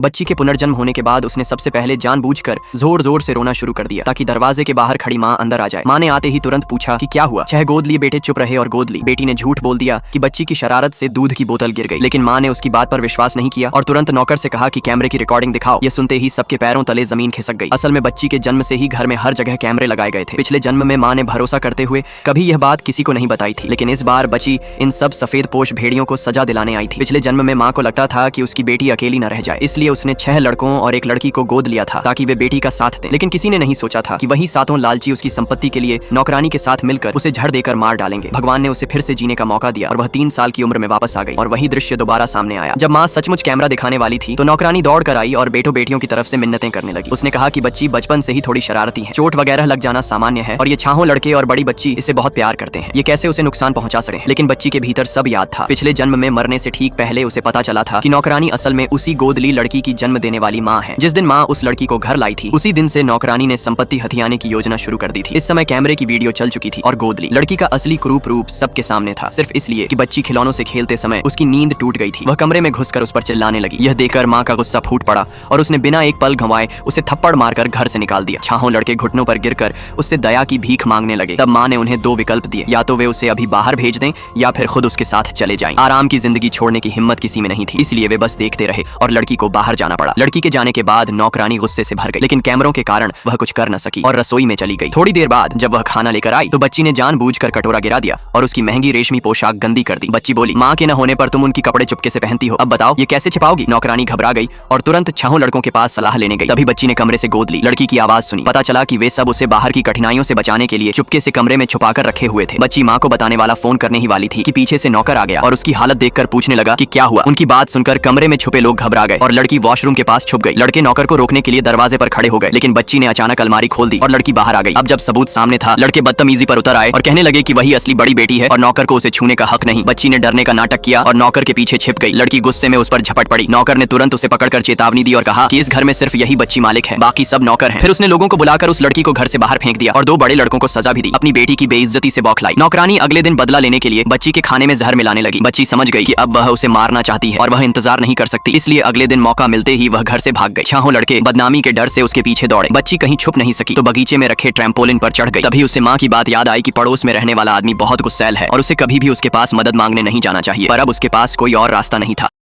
बच्ची के पुनर्जन्म होने के बाद उसने सबसे पहले जानबूझकर जोर जोर से रोना शुरू कर दिया ताकि दरवाजे के बाहर खड़ी माँ अंदर आ जाए। माँ ने आते ही तुरंत पूछा कि क्या हुआ। चाहे गोद लिए बेटे चुप रहे और गोद ली। बेटी ने झूठ बोल दिया कि बच्ची की शरारत से दूध की बोतल गिर गई, लेकिन माँ ने उसकी बात पर विश्वास नहीं किया और तुरंत नौकर से कहा कि कैमरे की रिकॉर्डिंग दिखाओ। ये सुनते ही सबके पैरों तले जमीन खिसक गई। असल में बच्ची के जन्म से ही घर में हर जगह कैमरे लगाए गए थे। पिछले जन्म में माँ ने भरोसा करते हुए कभी यह बात किसी को नहीं बताई थी, लेकिन इस बार बच्ची इन सब सफेद पोश भेड़ियों को सजा दिलाने आई थी। पिछले जन्म में माँ को लगता था कि उसकी बेटी अकेली न रह जाए, इसलिए उसने 6 लड़कों और एक लड़की को गोद लिया था ताकि वे बेटी का साथ दें। लेकिन किसी ने नहीं सोचा था कि वही सातों लालची उसकी संपत्ति के लिए नौकरानी के साथ मिलकर उसे झड़ देकर मार डालेंगे। भगवान ने उसे फिर से जीने का मौका दिया और वह 3 साल की उम्र में वापस आ गई और वही दृश्य दोबारा सामने आया। जब माँ सचमुच कैमरा दिखाने वाली थी तो नौकरानी दौड़ कर आई और बेटों बेटियों की तरफ से मिन्नतें करने लगी। उसने कहा कि बच्ची बचपन से ही थोड़ी शरारती है, चोट वगैरह लग जाना सामान्य है और ये छाहों लड़के और बड़ी बच्ची इसे बहुत प्यार करते हैं, ये कैसे उसे नुकसान पहुंचा सके। लेकिन बच्ची के भीतर सब याद था। पिछले जन्म में मरने से ठीक पहले उसे पता चला था कि नौकरानी असल में उसी गोदली लड़की की जन्म देने वाली माँ है। जिस दिन माँ उस लड़की को घर लाई थी उसी दिन से नौकरानी ने संपत्ति हथियाने की योजना शुरू कर दी थी। इस समय कैमरे की वीडियो चल चुकी थी और गोदली लड़की का असली क्रूप रूप सबके सामने था, सिर्फ इसलिए कि बच्ची खिलौनों से खेलते समय उसकी नींद टूट गई थी। वह कमरे में घुसकर उस पर चिल्लाने लगी। यह देखकर माँ का गुस्सा फूट पड़ा और उसने बिना एक पल गंवाए उसे थप्पड़ मारकर घर से निकाल दिया। छाहों लड़के घुटनों पर गिरकर उससे दया की भीख मांगने लगे। तब माँ ने उन्हें 2 विकल्प दिए, या तो वे उसे अभी बाहर भेज दें या फिर खुद उसके साथ चले जाएं। आराम की जिंदगी छोड़ने की हिम्मत किसी में नहीं थी, इसलिए वे बस देखते रहे और लड़की को बाहर जाना पड़ा। लड़की के जाने के बाद नौकरानी गुस्से से भर गई, लेकिन कैमरों के कारण वह कुछ कर न सकी और रसोई में चली गई। थोड़ी देर बाद जब वह खाना लेकर आई तो बच्ची ने जानबूझकर कटोरा गिरा दिया और उसकी महंगी रेशमी पोशाक गंदी कर दी। बच्ची बोली, माँ के न होने पर तुम उनकी कपड़े चुपके से पहनती हो, अब बताओ ये कैसे छिपाओगी। नौकरानी घबरा गई और तुरंत छहों लड़कों के पास सलाह लेने गई। तभी बच्ची ने कमरे से गोद ली। लड़की की आवाज सुनी। पता चला कि वे सब उसे बाहर की कठिनाइयों से बचाने के लिए चुपके से कमरे में छुपाकर रखे हुए थे। बच्ची माँ को बताने वाला फोन करने ही वाली थी कि पीछे से नौकर आ गया और उसकी हालत देखकर पूछने लगा कि क्या हुआ। उनकी बात सुनकर कमरे में छुपे लोग घबरा गए और लड़की वॉशरूम के पास छुप गई। लड़के नौकर को रोकने के लिए दरवाजे पर खड़े हो गए, लेकिन बच्ची ने अचानक अलमारी खोल दी और लड़की बाहर आ गई। अब जब सबूत सामने था, लड़के बदतमीजी पर उतर आए और कहने लगे कि वही असली बड़ी बेटी है और नौकर को उसे छूने का हक नहीं। बच्ची ने डरने का नाटक किया और नौकर के पीछे छिप गई। लड़की गुस्से में उस पर झपट पड़ी। नौकर ने तुरंत उसे पकड़कर चेतावनी दी और कहा कि इस घर में सिर्फ यही बच्ची मालिक है, बाकी सब नौकर हैं। फिर उसने लोगों को बुलाकर उस लड़की को घर से बाहर फेंक दिया और 2 बड़े लड़कों को सजा भी दी। अपनी बेटी की बेइज्जती से बौखलाई नौकरानी अगले दिन बदला लेने के लिए बच्ची के खाने में जहर मिलाने लगी। बच्ची समझ गई कि अब वह उसे मारना चाहती है और वह इंतजार नहीं कर सकती, इसलिए अगले दिन मौका मिलते ही वह घर से भाग गई। छहों लड़के बदनामी के डर से उसके पीछे दौड़े। बच्ची कहीं छुप नहीं सकी तो बगीचे में रखे ट्रैम्पोलिन पर चढ़ गई। तभी उसे माँ की बात याद आई कि पड़ोस में रहने वाला आदमी बहुत गुस्सैल है और उसे कभी भी उसके पास मदद मांगने नहीं जाना चाहिए, पर अब उसके पास कोई और रास्ता नहीं था।